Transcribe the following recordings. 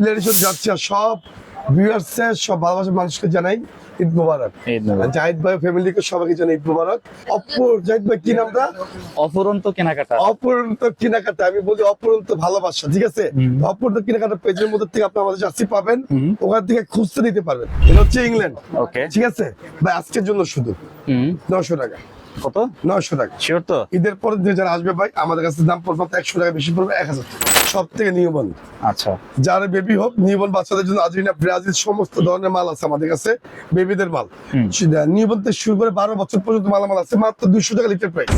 Player যাচ্ছে সব ভিউয়ার্সের সব ভালোবাসার মানুষকে জানাই ঈদ মোবারক। জাহিদ ভাই ফ্যামিলিকে সবাইকে জানাই ঈদ মোবারক। জাহিদ ভাই কি নামটা? অফুরন্ত কেনাকাটা। অপূরন্ত কেনাকাটা, আমি বলি অপূরন্ত ভালোবাসা, ঠিক আছে? অপূরন্ত কেনাকাটা পেজের মধ্যে থেকে আপনি আমাদের জার্সি পাবেন, ওখান থেকে খুঁজতে নিতে পারবেন। এটা হচ্ছে ইংল্যান্ড, ওকে ঠিক আছে ভাই? আজকের জন্য শুধু 900 টাকা। কত? 900 টাকা। শিওর তো? ঈদের পরে যারা আসবে ভাই আমাদের কাছে দাম পড়বে 100 টাকা বেশি পড়বে, 1000 সব থেকে নিউবর্ন। আচ্ছা, যারা বেবি হোক, নিউবর্ন বাচ্চাদের জন্য আর্জেন্টিনা ব্রাজিল সমস্ত ধরনের মাল আছে আমাদের কাছে, বেবিদের মাল। নিউবর্ন থেকে শুরু করে 12 বছর পর্যন্ত মালামাল আছে, মাত্র 200 টাকা লিটার প্রাইস।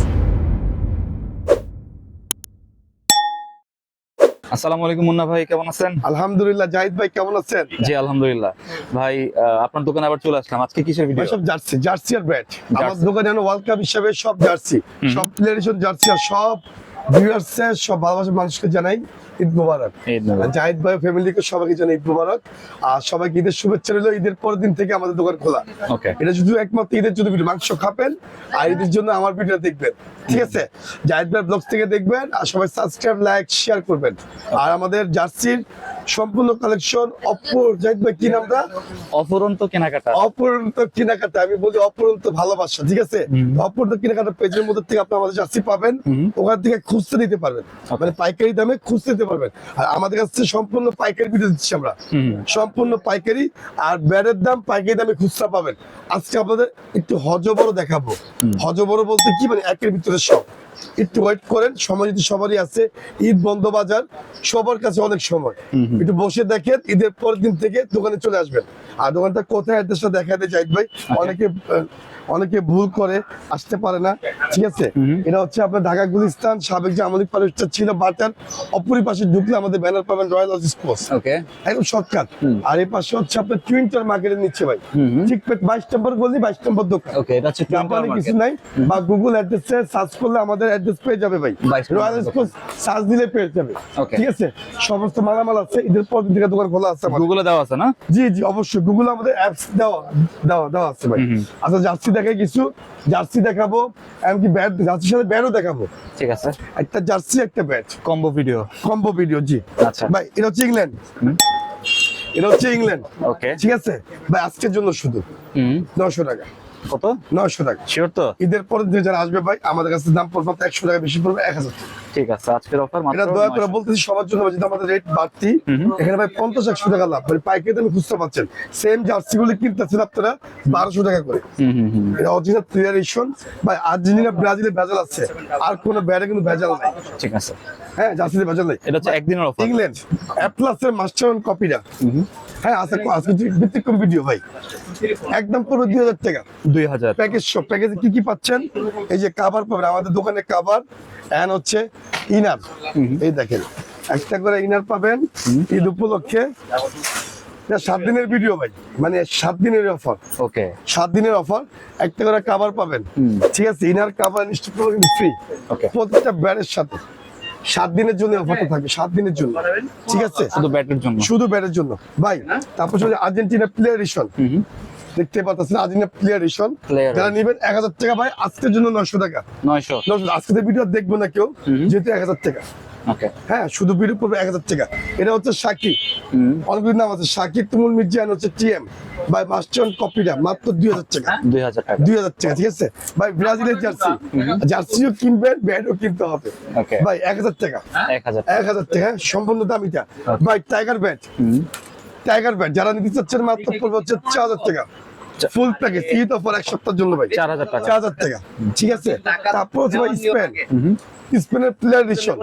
আসসালামু আলাইকুম মুন্না ভাই, কেমন আছেন? আলহামদুলিল্লাহ। জাহিদ ভাই কেমন আছেন? জি আলহামদুলিল্লাহ। ভাই আপনার দোকানে আবার চলে আসলাম, আজকে কিসের ভিডিও? সব জার্সি, জার্সি আর ব্যাট। আমার দোকানে ওয়ার্ল্ড কাপ হিসাবে সব জার্সি, সব প্লেয়ার জার্সি আর সব ভিউয়ার্সের সব ভালোবাসার মানুষকে জানাই ঈদ মোবারক। জাহিদ ভাই ফ্যামিলিকে সবাইকে জানাই ঈদ মোবারক। আর সবাইকে ঈদের শুভেচ্ছা রইল। ঈদের পরের দিন থেকে আমাদের দোকান খোলা। ওকে, এটা শুধু একমাত্র ঈদের জন্য ভিডিও, মাংস খাবেন আর ঈদের জন্য আমার ভিডিও দেখবেন, ঠিক আছে? জাহিদ ভাই ব্লগস থেকে দেখবেন আর সবাই সাবস্ক্রাইব লাইক শেয়ার করবেন। আর আমাদের জার্সির সম্পূর্ণ কালেকশন জাহিদ ভাই কি নামটা? অফুরন্ত কেনাকাটা। অপূরন্ত কেনাকাটা, আমি বলি অপূরন্ত ভালোবাসা, ঠিক আছে? অপূরন্ত কেনাকাটা পেজের মধ্যে থেকে আপনি আমাদের জার্সি পাবেন, ওখান থেকে খুঁজতে নিতে পারবেন, মানে পাইকারি দামে খুঁজতে নিতে পারবেন। আর আমাদের কাছে সম্পূর্ণ পাইকারি ভিডিও দিচ্ছি আমরা, সম্পূর্ণ পাইকারি। আর ব্যাটের দাম পাইকারি দামে খুচরা পাবেন। আজকে আপনাদের একটু হজবড় দেখাবো। হজবড় বলতে কি, মানে একের ভিতরে সব। একটু ওয়েট করেন, সময় যদি সবারই আছে, ঈদ বন্ধ বাজার, সবার কাছে অনেক সময়, একটু বসে দেখেন। ঈদের পরের দিন থেকে দোকানে চলে আসবেন। আর দোকানটা কোথায় অ্যাড্রেসটা দেখাতে জাহিদ ভাই, অনেকে ভুল করে আসতে পারে না, ঠিক আছে? এটা হচ্ছে আপনার ঢাকা গুলিস্তান, সাবেক যে আমলিক পালিশটা ছিল বাটার, অপরি পাশে ঢুকলে আমাদের ব্যানার পাবেন রয়্যাল অজিস পোস্ট, ওকে, একদম শর্টকাট। আর এই পাশে হচ্ছে আপনার টুইন্টার মার্কেটের নিচে ভাই, ঠিক 22 নম্বর গলি 22 নম্বর দোকান। ওকে, এটা হচ্ছে জাপানি কিছু নাই, বা গুগল অ্যাড্রেসে সার্চ করলে আমাদের অ্যাড্রেস পেয়ে যাবে ভাই, রয়্যাল অজিস পোস্ট সার্চ দিলে পেয়ে যাবে, ঠিক আছে? সমস্ত মালামাল আছে, ঈদের পর দিন থেকে দোকান খোলা আছে। গুগলে দেওয়া আছে না? জি জি অবশ্যই, গুগল আমাদের অ্যাপস দেওয়া আছে ভাই। আচ্ছা, জার্সি দেখাই কিছু, জার্সি দেখাবো, এমনকি ব্যাট, জার্সির সাথে ব্যাটও দেখাবো, ঠিক আছে? একটা জার্সি একটা bat combo video. Combo video, জি। আচ্ছা ভাই এটা হচ্ছে ইংল্যান্ড, এটা হচ্ছে ইংল্যান্ড, ওকে, ঠিক আছে ভাই? আজকের জন্য শুধু 900 টাকা। কত? 900 টাকা। শিওর তো? ঈদের পরে যারা আসবে ভাই আমাদের কাছে দাম পড়বে 100 টাকা বেশি পড়বে, 1000 টাকা। ঠিক আছে, আজকের অফার মাত্র। এটা দয়া করে বলতেছি সবার জন্য, যেটা আমাদের রেট বাড়তি, এখানে ভাই 50-100 টাকা লাভ, মানে পাইকারি দামে খুচরা পাচ্ছেন। সেম জার্সি গুলো কিনতেছেন আপনারা 1200 টাকা করে। এটা অরিজিনাল প্লেয়ারেশন ভাই। আর্জেন্টিনা ব্রাজিলে ভেজাল আছে, আর কোনো ব্যাটে কিন্তু ভেজাল নাই, ঠিক আছে? হ্যাঁ, জার্সিতে ভেজাল নাই। এটা হচ্ছে একদিনের অফার। ইংল্যান্ড অ্যাটলাসের মাস্টার কপিটা, হ্যাঁ আছে, আজকে ব্যতিক্রম ভিডিও ভাই। একদম পড়বে 2000 টাকা। 2000 প্যাকেজ সব। প্যাকেজে কি কি পাচ্ছেন? এই যে কাভার পাবেন আমাদের দোকানে, কাভার এন্ড হচ্ছে ইনার, এই দেখেন একটা করে ইনার পাবেন ঈদ উপলক্ষে। 7 দিনের ভিডিও ভাই, মানে 7 দিনের অফার। ওকে, 7 দিনের অফার, একটা করে কাভার পাবেন, ঠিক আছে? ইনার কাভার কিন্তু ফ্রি, ওকে, প্রত্যেকটা ব্যাটের সাথে। 7 দিনের জন্য অফারটা থাকবে, 7 দিনের জন্য, ঠিক আছে? শুধু ব্যাটের জন্য, শুধু ব্যাটের জন্য ভাই। তারপর আর্জেন্টিনা প্লেয়ারেশন দেখতে পাচ্ছেন, আর্জেন্টিনা প্লেয়ারেশন যারা নেবেন 1000 টাকা ভাই। আজকের জন্য 900 টাকা। 900। আজকে ভিডিও দেখবো না কেউ, যেহেতু 1000 টাকা। ওকে, হ্যাঁ, শুধু ভিডিও পড়বে 1000 টাকা। এটা হচ্ছে শাকি, অনেকগুলো নাম আছে, শাকি, তুমুল মির্জা, হচ্ছে টিএম ভাই। মাস্টার কপিটা মাত্র 2000 টাকা। 2000 টাকা। 2000 টাকা, ঠিক আছে ভাই? ব্রাজিলের জার্সি, জার্সিও কিনবেন, ব্যাটও কিনতে হবে ওকে ভাই। 1000 টাকা, 1000 টাকা সম্পূর্ণ দামিটা ভাই। টাইগার ব্যাট, টাইগার ব্যাট যারা নিতে চাচ্ছেন মাত্র পড়বে হচ্ছে 4000 টাকা। ফুল প্যাকেজ, ঈদ অফার 1 সপ্তাহের জন্য ভাই, 4000 টাকা। 4000 টাকা, ঠিক আছে? তারপর হচ্ছে ভাই স্পেনের প্লেয়ারেশন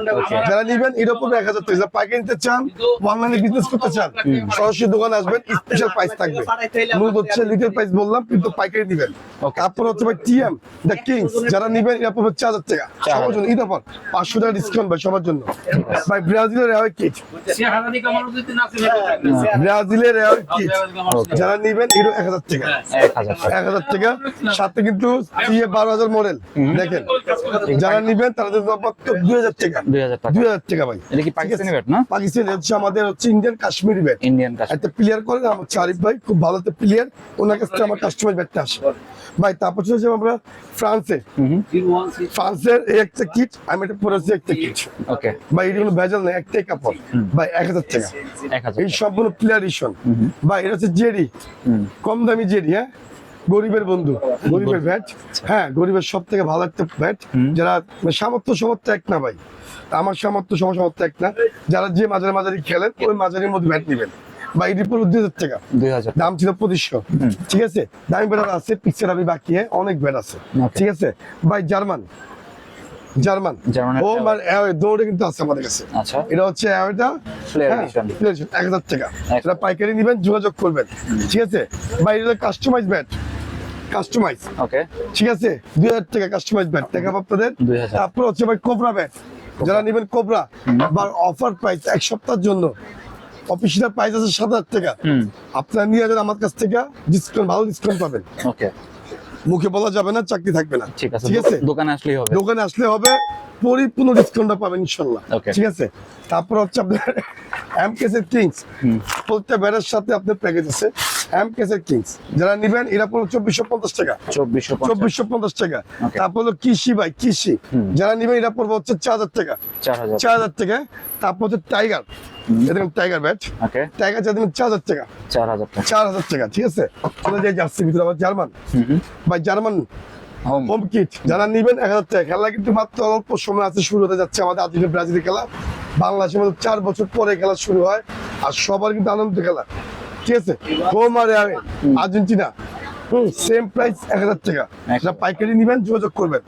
যারা নিবেন, এর উপর 1000 টাকা। পাইকারি নিতে চান, অনলাইনে বিজনেস করতে চান, সরাসরি দোকানে আসবেন, স্পেশাল প্রাইস থাকবে। মূলত হচ্ছে লিটল প্রাইস বললাম, কিন্তু পাইকারি দিবেন। তারপর হচ্ছে ভাই টিএম দ্য কিংস যারা নিবেন, এর উপর 4000 টাকা সবার জন্য ঈদ অফার। 500 টাকা ডিসকাউন্ট ভাই সবার জন্য ভাই। ব্রাজিলের রেওয়ার কিট, ব্রাজিলের রেওয়ার কিট যারা নিবেন, এর 1000 টাকা। 1000 টাকা। 1000 টাকা, সাথে কিন্তু 12,000 মডেল দেখেন, যারা নিবেন তাদের মাত্র 2000 টাকা। 2000 টাকা। 2000 টাকা ভাই। এটা কি পাকিস্তানি ব্যাট না? পাকিস্তানি হচ্ছে আমাদের হচ্ছে ইন্ডিয়ান কাশ্মীরি ব্যাট। ইন্ডিয়ান কাজ। একটা প্লেয়ার করেন আমার আরিফ ভাই, খুব ভালো একটা প্লেয়ার, ওনার কাছ থেকে আমার কাস্টমাইজ ব্যাটটা আসে ভাই। তারপর হচ্ছে আমরা ফ্রান্সে, ফ্রান্সের এই একটা কিট, আমি এটা পরেছি একটা কিট ওকে ভাই, এটা কোনো ভেজাল নেই, একটাই কাপড় ভাই, 1000 টাকা। 1000 এই সম্পূর্ণ প্লেয়ার এডিশন ভাই। এটা হচ্ছে জেরি, কম দামি জেরি, হ্যাঁ, গরিবের বন্ধু, গরিবের ব্যাট, হ্যাঁ, গরিবের সব থেকে ভালো একটা ব্যাট। যারা সামর্থ্য সামর্থ্য এক না ভাই, আমার সামর্থ্য সামর্থ্য এক না, যারা যে মাঝারি মাঝারি খেলেন ওই মাঝারির মধ্যে ব্যাট নিবেন ভাই। এটি পুরো 2000 টাকা, 2000 দাম ছিল 2500। ঠিক আছে, দামি ব্যাট আছে, পিকচার আমি বাকি অনেক ব্যাট আছে। ঠিক আছে ভাই, জার্মান জার্মানের ও মানে দৌড়ে কিন্তু আছে আমাদের কাছে। আচ্ছা, এটা হচ্ছে এটা Player edition। 1000 টাকা। এটা পাইকারি নিবেন, যোগাযোগ করবেন। ঠিক আছে ভাই, এটা কাস্টমাইজ ব্যাট, কাস্টমাইজ, ওকে ঠিক আছে, 2000 টাকা কাস্টমাইজ ব্যাট টাকা আপনাদের। 2000। তারপর হচ্ছে ভাই কোবরা ব্যাট, যারা নেবেন কোবরা বা অফার প্রাইস এক সপ্তাহের জন্য, অফিসিয়াল প্রাইস আছে 7000 টাকা। আপনারা নিয়ে যাবেন আমার কাছ থেকে, ডিসকাউন্ট, ভালো ডিসকাউন্ট পাবেন। ওকে, মুখে বলা যাবে না, চাকরি থাকবে না। ঠিক আছে, ঠিক আছে, দোকানে আসলেই হবে। দোকানে আসলে হবে, পরিপূর্ণ ডিসকাউন্টটা পাবেন ইনশাল্লাহ। Okay. ঠিক আছে, তারপর হচ্ছে আপনার এমকেসের কিংস, প্রত্যেকটা ব্যাটের সাথে আপনার প্যাকেজ আছে। এমকেসের কিংস যারা নিবেন, এরা পড়লো 2450 টাকা। 2450 টাকা। Okay. তারপর হলো কৃষি ভাই, কৃষি যারা নিবেন, এরা পড়বো হচ্ছে 4000 টাকা। 4000 4000 টাকা। তারপর হচ্ছে টাইগার, দেখুন টাইগার ব্যাট, ওকে, টাইগার যারা নেবেন 4000 টাকা। 4000 টাকা। 4000 টাকা। ঠিক আছে, চলে যাই জার্সি ভিতরে আবার জার্মান ভাই, জার্মান হোম হোম কিট যারা নিবেন 1000 টাকা। খেলা কিন্তু মাত্র অল্প সময় আছে, শুরু হতে যাচ্ছে আমাদের আর্জেন্টিনা ব্রাজিলের খেলা। বাংলাদেশের মধ্যে 4 বছর পরে খেলা শুরু হয়, আর সবার কিন্তু আনন্দ খেলা। ঠিক আছে, হোম আর আর্জেন্টিনা সেম প্রাইস 1000 টাকা। যারা পাইকারি নিবেন যোগাযোগ করবেন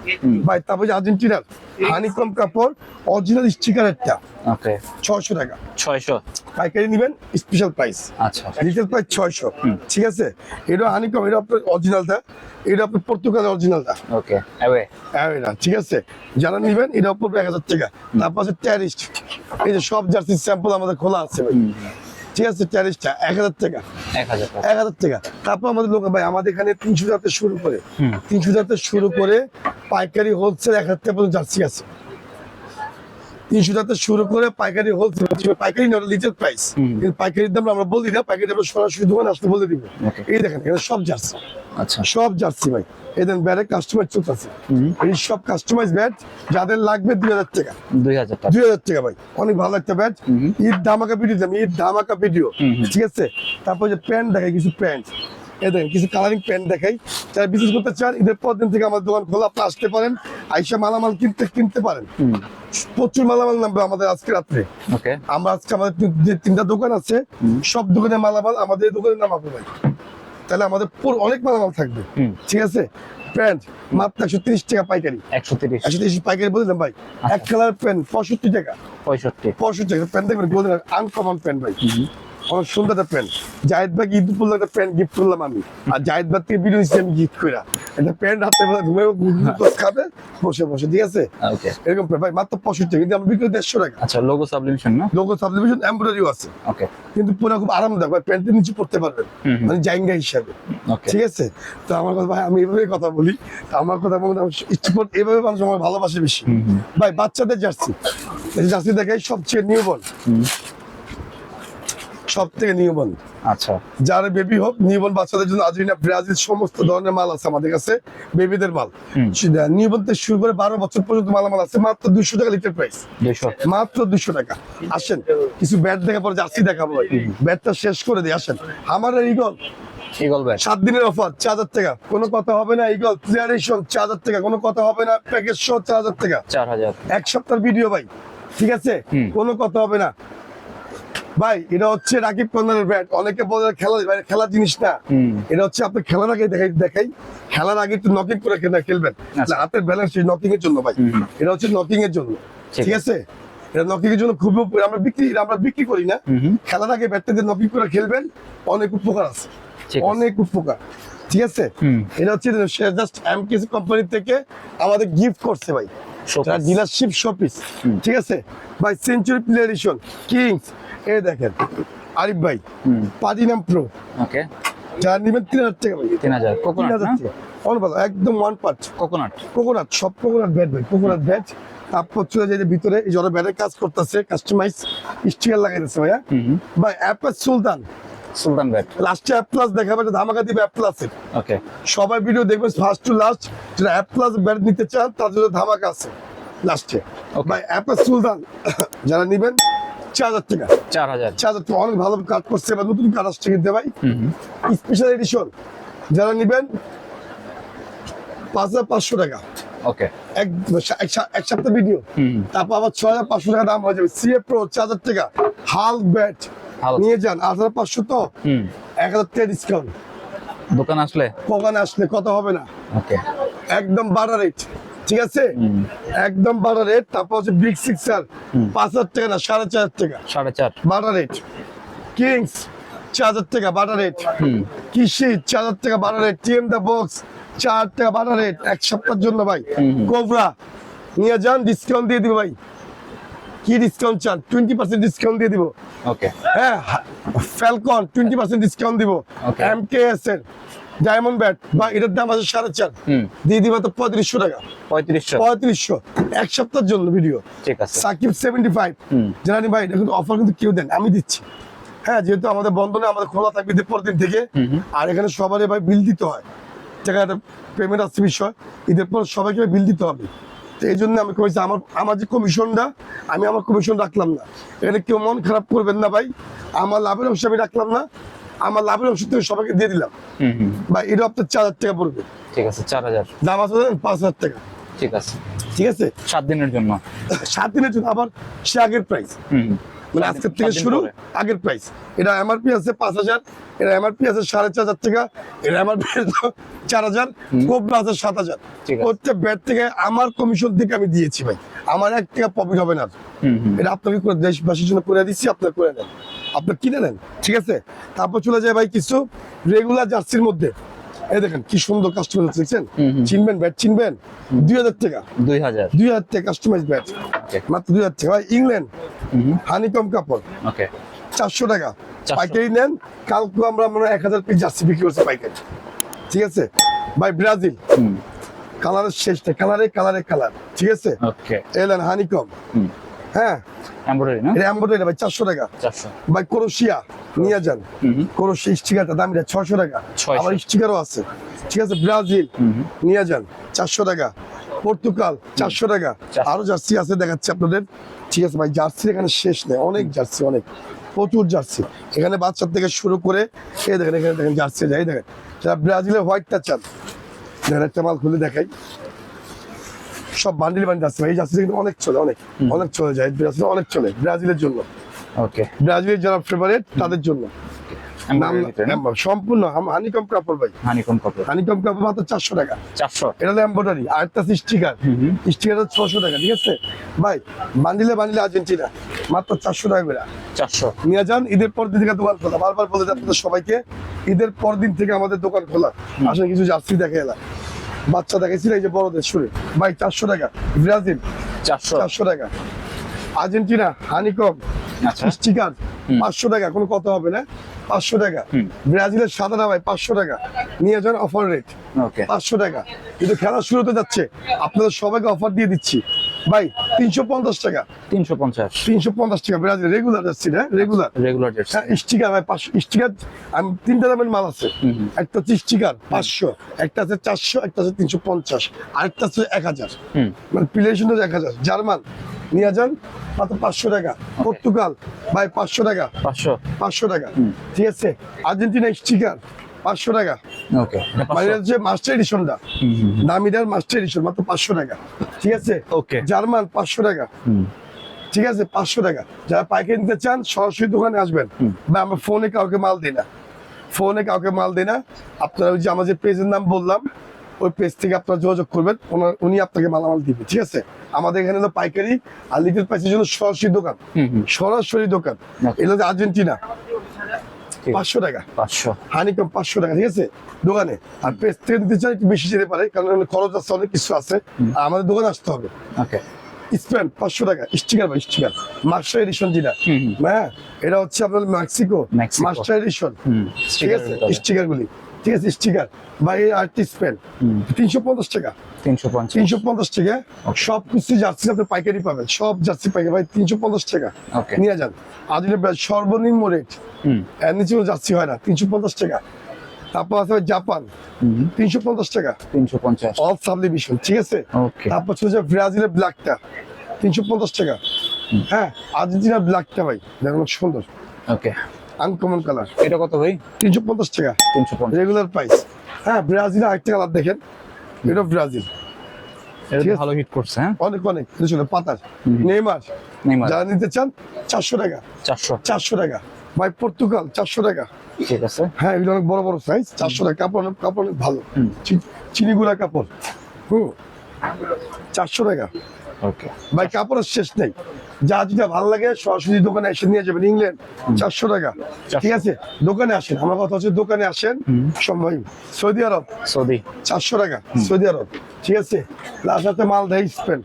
ভাই। তারপর আর্জেন্টিনার হানিকম কাপড় অরিজিনাল স্টিকারেরটা ওকে, 600 টাকা 600 পাইকারি নিবেন, স্পেশাল প্রাইস। আচ্ছা, রিটেল প্রাইস 600। ঠিক আছে, এটা হানিকম, এটা আপনার অরিজিনালটা, এটা আপনার পর্তুগালের অরিজিনালটা। ওকে, অ্যাওয়ে না, ঠিক আছে, যারা নিবেন এটা পড়বে 1000 টাকা। তারপর আছে টেরিস্ট, এই যে সব জার্সির স্যাম্পল আমাদের খোলা আছে ভাই। ঠিক আছে, টেরিস্টটা 1000 টাকা। 1000 টাকা। 1000 টাকা। তারপর আমাদের লোক ভাই, আমাদের এখানে 300 টাকা থেকে শুরু করে, 300 টাকা থেকে শুরু করে পাইকারি হোলসেল 1000 টাকা পর্যন্ত জার্সি আছে। 300 টাকা থেকে শুরু করে পাইকারি হোলসেল, পাইকারি নট লিটার প্রাইস, কিন্তু পাইকারির দাম আমরা বলি না, পাইকারি আমরা সরাসরি দোকানে আসতে বলে দিব। এই দেখেন, এখানে সব জার্সি, আচ্ছা, সব জার্সি ভাই। এদের ব্যাটে কাস্টমাইজ চলতেছে, এই সব কাস্টমাইজ ব্যাট যাদের লাগবে 2000 টাকা। 2000 টাকা। 2000 টাকা ভাই, অনেক ভালো একটা ব্যাট। ঈদ ধামাকা ভিডিও দেন, ঈদ ধামাকা ভিডিও। ঠিক আছে, তারপর যে প্যান্ট দেখাই, কিছু প্যান্ট, এ দেখেন কিছু কালারিং প্যান্ট দেখাই। যারা বিশেষ করতে চান, ঈদের পর দিন থেকে আমার দোকান খোলা, আপনি আসতে পারেন, আইসা মালামাল কিনতে পারেন। প্রচুর মালামাল নামবে আমাদের আজকে রাত্রে। ওকে, আমরা আজকে আমাদের যে 3টা দোকান আছে, সব দোকানে মালামাল আমাদের দোকানে নামাবো ভাই, তাহলে আমাদের পুরো অনেক মালামাল থাকবে। ঠিক আছে, প্যান্ট মাত্র 130 টাকা পাইকারি। 130 130 পাইকারি বললাম ভাই। এক কালার প্যান্ট 65 টাকা। 65 টাকা প্যান্ট দেখবেন, গোল্ডেন আনকমন প্যান্ট ভাই, অনেক সুন্দর একটা প্যান্ট। জাহিদ ভাই ঈদ উপলক্ষে একটা প্যান্ট গিফট করলাম আমি, আর জাহিদ ভাই থেকে ভিডিও দিচ্ছি আমি গিফট করে একটা প্যান্ট, হাতে ঘুমে খাবে বসে বসে। ঠিক আছে, ওকে, এরকম প্যান্ট ভাই মাত্র 65 টাকা, কিন্তু আমরা বিক্রি 150 টাকা। আচ্ছা, লোগো সাবলিমেশন না? লোগো সাবলিমেশন এমব্রয়ডারিও আছে, ওকে, কিন্তু পুরো খুব আরামদায়ক ভাই, প্যান্টের নিচে পড়তে পারবেন, মানে জাইঙ্গা হিসাবে। ওকে, ঠিক আছে, তো আমার কথা ভাই, আমি এভাবে কথা বলি, তো আমার কথা বলতে স্পোর্ট এইভাবে মানুষ আমার ভালোবাসে বেশি ভাই। বাচ্চাদের জার্সি, এই জার্সি দেখাই সবচেয়ে নিউবর্ন, সব থেকে নিউবর্ন, আচ্ছা, যারা বেবি হোক, নিউবর্ন বাচ্চাদের জন্য আর্জেন্টিনা ব্রাজিল সমস্ত ধরনের মাল আছে আমাদের কাছে, বেবিদের মাল। নিউবর্ন থেকে শুরু করে 12 বছর পর্যন্ত মালামাল আছে, মাত্র 200 টাকা লিটার প্রাইস। 200 মাত্র 200 টাকা। আসেন কিছু ব্যাট দেখা পরে জার্সি দেখাবো, ব্যাটটা শেষ করে দিই। আসেন, আমার ইগল ইগল ব্যাট 7 দিনের অফার 4000 টাকা, কোনো কথা হবে না। ইগল প্লেয়ার এডিশন 4000 টাকা, কোনো কথা হবে না। প্যাকেজ শো 4000 টাকা, 4000 এক সপ্তাহের ভিডিও ভাই। ঠিক আছে, কোনো কথা হবে না ভাই। এটা হচ্ছে রাকিব কর্নারের ব্যাট, অনেকে বলে খেলা জিনিস না, এটা হচ্ছে আপনি খেলার আগে দেখাই খেলার আগে একটু নকিং করে খেলবেন, হাতের ব্যালেন্স নকিং এর জন্য ভাই। এটা হচ্ছে নকিং এর জন্য। ঠিক আছে, এটা নকিং এর জন্য খুবই আমরা বিক্রি করি না, খেলার আগে ব্যাটটা দিয়ে নকিং করে খেলবেন, অনেক উপকার আছে, অনেক উপকার। ঠিক আছে, এটা হচ্ছে জাস্ট এমকেসি কোম্পানি থেকে আমাদের গিফট করছে ভাই, ডিলারশিপ শোপিস। ঠিক আছে ভাই, সেঞ্চুরি প্লেয়ার এডিশন কিংস, এই দেখেন আরিফ ভাই, প্লাটিনাম প্রো। ওকে, যারা নেবেন 3000 টাকা ভাই, 3000 কোকোনাট 3000 না? টাকা অন ভালো একদম ওয়ান পার্ট কোকোনাট। কোকোনাট, সব কোকোনাট ব্যাট ভাই, কোকোনাট ব্যাট। তারপর চলে যায় যে ভিতরে এই জন্য ব্যাটের কাজ করতেছে, কাস্টমাইজ স্টিকার লাগাই দিচ্ছে ভাইয়া ভাই। অ্যাপেল সুলতান সুলতান ব্যাট। লাস্টে অ্যাপ প্লাস দেখাবে, ধামাকা দিবে অ্যাপ প্লাসের। ওকে, সবাই ভিডিও দেখবেন ফার্স্ট টু লাস্ট। যারা অ্যাপ প্লাস ব্যাট নিতে চান তার জন্য ধামাকা আছে লাস্টে ভাই। অ্যাপেল সুলতান যারা নেবেন 4000 টাকা, 4000। 4000 টাকা অনেক ভালো কাজ করছে বা নতুন কাজ আসছে কিনতে ভাই। স্পেশাল এডিশন যারা নেবেন 5500 টাকা। ওকে, এক সপ্তাহ ভিডিও, তারপর আবার 6500 টাকা দাম হয়ে যাবে। সিএ প্রো 4000 টাকা, হাল ব্যাট নিয়ে যান 8500 তো 1000 টাকা ডিসকাউন্ট। দোকান আসলে দোকানে আসলে কত হবে না, ওকে, একদম বাড়া রেট, ঠিক আছে একদম বাড়া রেট। তারপর হচ্ছে বিগ সিক্সার 5000 টাকা না 4500 টাকা 4.5 বাড়া রেট। কিংস 4000 টাকা বাড়া রেট। কৃষি 4000 টাকা বাড়া রেট। টিএম দা বক্স 4 টাকা বাড়া রেট এক সপ্তাহের জন্য ভাই। কোবরা নিয়ে যান, ডিসকাউন্ট দিয়ে দিব ভাই। কি ডিসকাউন্ট চান? 20% ডিসকাউন্ট দিয়ে দিব। ওকে, হ্যাঁ, ফ্যালকন 20% ডিসকাউন্ট দিব। Okay. এমকেএস এর ডায়মন্ড ব্যাট বা এটার দাম আছে 4.5, দিয়ে দিবা তো 3500 টাকা। 3500। 3500 এক সপ্তাহের জন্য ভিডিও। ঠিক আছে। সাকিব 75 জানি ভাই, এটা কিন্তু অফার কিন্তু কেউ দেন, আমি দিচ্ছি। হ্যাঁ, যেহেতু আমাদের বন্ধনে আমাদের খোলা থাকবে ঈদের পর দিন থেকে, আর এখানে সবারই ভাই বিল দিতে হয়, টাকাটা পেমেন্ট আসছে বিষয়, ঈদের পর সবাইকে বিল দিতে হবে। তো এই জন্য আমি করেছি আমার যে কমিশনটা, আমি আমার কমিশন রাখলাম না। এখানে কেউ মন খারাপ করবেন না ভাই, আমার লাভের অংশ আমি রাখলাম না, আমার লাভের অংশ থেকে সবাইকে দিয়ে দিলাম ভাই। এটা আপনার 4000 টাকা পড়বে। ঠিক আছে, 4000। দাম আছে 5000 টাকা। ঠিক আছে, ঠিক আছে 7 দিনের জন্য। 7 দিনের জন্য আবার সে আগের প্রাইস, মানে আজকের থেকে শুরু আগের প্রাইস। এটা এমআরপি আছে 5000, এটা এমআরপি আছে 4500 টাকা, এটা এমআরপি 4000, কোবরা আছে 7000। ঠিক আছে। প্রত্যেক ব্যাট থেকে আমার কমিশন থেকে আমি দিয়েছি ভাই, আমার 1 টাকা প্রফিট হবে না। এটা আপনাকে করে দেশবাসীর জন্য করে দিচ্ছি, আপনার করে নেন, আপনার কিনে নেন, ঠিক আছে। তারপর চলে যায় ভাই কিছু রেগুলার জার্সির মধ্যে। এই দেখেন কি সুন্দর কাস্টমাইজ দেখছেন, চিনবেন ব্যাট চিনবেন, 2000 টাকা। 2000 টাকা কাস্টমাইজ ব্যাট, মাত্র 2000 টাকা ভাই। ইংল্যান্ড হানিকম কাপড়, ওকে, 400 টাকা 400 পাইকারি নেন। কালকে আমরা মনে হয় 1000 পিস জার্সি বিক্রি করছি পাইকারি, ঠিক আছে ভাই। ব্রাজিল কালারের শেষ নেই, কালারে কালারে কালার, ঠিক আছে। ওকে, এলেন হানিকম, হ্যাঁ এমব্রয়ডারি না? এটা এমব্রয়ডারি ভাই 400 টাকা। 400। ভাই ক্রোশিয়া নিয়ে যান, ক্রোশিয়া স্টিকারটা দাম 600 টাকা, 600 আবার স্টিকারও আছে, ঠিক আছে। ব্রাজিল নিয়ে যান 400 টাকা। পর্তুগাল 400 টাকা। 400 আরো জার্সি আছে দেখাচ্ছি আপনাদের, ঠিক আছে ভাই। জার্সি এখানে শেষ নেই, অনেক জার্সি, অনেক প্রচুর জার্সি এখানে, বাচ্চার থেকে শুরু করে এই দেখেন, এখানে দেখেন জার্সি যাই দেখেন। যারা ব্রাজিলের হোয়াইটটা চান, দেখেন একটা মাল খুলে দেখাই, সব বান্ডিল বান্ডিল আছে ভাই। এই জার্সি কিন্তু অনেক চলে, অনেক অনেক চলে যায়, ব্রাজিল অনেক চলে ব্রাজিলের জন্য। ওকে, ব্রাজিলের যারা ফেভারিট তাদের জন্য নাম এমব্রয়ডারি ভিতরে না? সম্পূর্ণ হানিকম কাপড় ভাই। হানিকম কাপড়। হানিকম কাপড় মাত্র 400 টাকা। 400। এটা হলো এমব্রয়ডারি, আর একটা স্টিকার, স্টিকারটা 600 টাকা, ঠিক আছে ভাই। বান্ডিলে বান্ডিলে আর্জেন্টিনা মাত্র 400 টাকা করে 400। নিয়ে যান। ঈদের পর দিন থেকে দোকান খোলা, বারবার বলে যান আপনাদের সবাইকে, ঈদের পর দিন থেকে আমাদের দোকান খোলা। আসলে কিছু জার্সি দেখে এলাম, বাচ্চা দেখেছিল এই যে বড়দের শুরু ভাই 400 টাকা। ব্রাজিল 400 টাকা। আর্জেন্টিনা হানিকম আচ্ছা, স্টিকার 500 টাকা, কোনো কথা হবে না, 500 টাকা। ব্রাজিলের সাদা ভাই 500 টাকা নিয়ে যান, অফার রেট ওকে, 500 টাকা। কিন্তু খেলা শুরু হতে যাচ্ছে, আপনাদের সবাইকে অফার দিয়ে দিচ্ছি ভাই 350 টাকা। 350। 350 টাকা ব্রাজিল রেগুলার যাচ্ছি না, রেগুলার রেগুলার জার্সি। স্টিকার ভাই 500 স্টিকার। আমি 3টা দামের মাল আছে, একটা হচ্ছে স্টিকার 500, একটা আছে 400, একটা আছে 350, আরেকটা আছে 1000, মানে প্লেশন 1000। জার্মান নিয়ে যান মাত্র 500 টাকা। পর্তুগাল ভাই 500 টাকা, 500 টাকা, ঠিক আছে। আর্জেন্টিনা স্টিকার 500 টাকা, ওকে, মানে হচ্ছে মাস্টার এডিশনটা, দামিদার মাস্টার এডিশন মাত্র 500 টাকা, ঠিক আছে। ওকে, জার্মান 500 টাকা, ঠিক আছে 500 টাকা। যারা পাইকারি নিতে চান সরাসরি দোকানে আসবেন, বা আমরা ফোনে কাউকে মাল দিই না, ফোনে কাউকে মাল দিই না। আপনারা ওই যে আমার যে পেজের নাম বললাম, ওই পেজ থেকে আপনারা যোগাযোগ করবেন, উনি আপনাকে মালামাল দিবে, ঠিক আছে। আমাদের এখানে হলো পাইকারি, আর লিটল প্রাইসের জন্য সরাসরি দোকান, সরাসরি দোকান। এটা হচ্ছে আর্জেন্টিনা 500 টাকা, 500। হানিকম 500 টাকা, ঠিক আছে দোকানে। আর পেজ থেকে নিতে চান একটু বেশি যেতে পারে, কারণ খরচ আছে, অনেক কিছু আছে, আর আমাদের দোকানে আসতে হবে। ওকে, স্পেন 500 টাকা, স্টিকার ভাই স্টিকার, মাস্টার এডিশন যেটা, হ্যাঁ এটা হচ্ছে আপনার মেক্সিকো মেক্সিকো। মাস্টার এডিশন, ঠিক আছে স্টিকার স্টিকার গুলি, ঠিক আছে স্টিকার ভাই আর্টি স্পেন 350 টাকা, 350। 350 টাকা সব কিছু জার্সি আপনি পাইকারি পাবেন, সব জার্সি পাইকারি ভাই 350 টাকা ওকে। নিয়ে যান। আর যদি সর্বনিম্ন রেট এর নিচেও জার্সি হয় না 350 টাকা। তারপর আছে জাপান 350 টাকা 350। অল সাবলিভিশন, ঠিক আছে। ওকে। তারপর হচ্ছে ব্রাজিলের ব্ল্যাকটা 350 টাকা, হ্যাঁ আর্জেন্টিনার ব্ল্যাকটা ভাই দেখুন অনেক সুন্দর ওকে। আনকমন কালার এটা কত ভাই? 350 টাকা 350। Regular price. হ্যাঁ ব্রাজিলের আরেকটা কালার দেখেন, এটা ব্রাজিল এটা ঠিক তো আছে। ভালো হিট করছে, হ্যাঁ। অনেক অনেক ছিল পাতার নেইমার নেইমার যারা নিতে চান 400 টাকা, 400। 400 টাকা ভাই পর্তুগাল 400 টাকা, ঠিক আছে। হ্যাঁ এগুলো অনেক বড় বড় সাইজ 400 টাকা, কাপড় অনেক ভালো চিনিগুড়া কাপড় 400 টাকা ওকে। ভাই, কাপড়ের শেষ নেই, যা যেটা ভালো লাগে সরাসরি দোকানে এসে নিয়ে যাবেন। ইংল্যান্ড 400 টাকা, ঠিক আছে দোকানে আসেন, আমার কথা হচ্ছে দোকানে আসেন সময়। সৌদি আরব সৌদি 400 টাকা, সৌদি আরব, ঠিক আছে লাস্ট মালদা স্পেন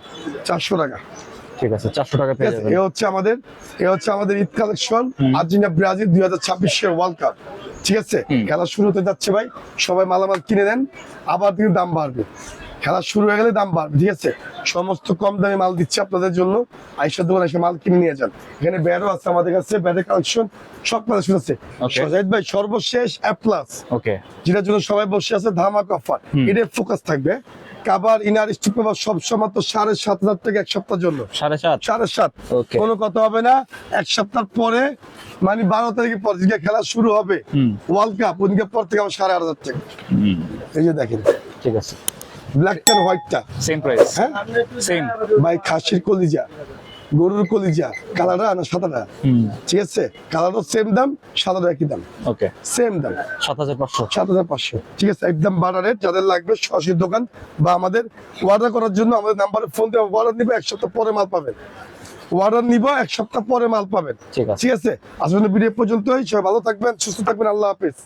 400 টাকা, ঠিক আছে, 400 টাকা ঠিক পেয়ে আছে। যাবেন। এ হচ্ছে আমাদের Eid collection, Argentina Brazil 2026 world cup, ঠিক আছে খেলা শুরু হতে যাচ্ছে ভাই, সবাই মালামাল কিনে নেন, আবার কিন্তু দাম বাড়বে, খেলা শুরু হয়ে গেলে দাম বাড়বে, ঠিক আছে। সমস্ত কম দামে মাল দিচ্ছে আপনাদের জন্য, আইসার দোকানে এসে মাল কিনে নিয়ে যান। এখানে ব্যাটও আছে আমাদের কাছে, ব্যাটের কালেকশন সব কালেকশন আছে। Okay. জাহিদ ভাই সর্বশেষ অ্যাপ্লাস, ওকে। যেটার জন্য সবাই বসে আছে ধামাকা অফার, এটার ফোকাস থাকবে। কাবার ইনার স্টিক পেপার সব সময় তো 7,500 টাকা এক সপ্তাহের জন্য, 7.5। 7.5 Okay. কোনো কথা হবে না। এক সপ্তাহ পরে মানে 12 তারিখের পর যে খেলা শুরু হবে ওয়ার্ল্ড কাপ, ওদিকে পর থেকে আমার 8,500 টাকা। এই যে দেখেন ঠিক আছে, ব্ল্যাক এন্ড হোয়াইটটা, সেম প্রাইস। হ্যাঁ সেম। ভাই খাসির কলিজা, গরুর কলিজা, কালারটা না সাদাটা, ঠিক আছে কালারও সেম দাম, সাদাটা একই দাম, ওকে। সেম দাম 7,500। 7,500, ঠিক আছে একদম বাড়া রেট। যাদের লাগবে সরাসরি দোকান বা আমাদের অর্ডার করার জন্য আমাদের নাম্বারে ফোন দিয়ে অর্ডার নিবে, এক সপ্তাহ পরে মাল পাবেন। অর্ডার নিব এক সপ্তাহ পরে মাল পাবেন, ঠিক আছে। ঠিক আছে। আসলে ভিডিও পর্যন্তই, সবাই ভালো থাকবেন, সুস্থ থাকবেন, আল্লাহ হাফেজ।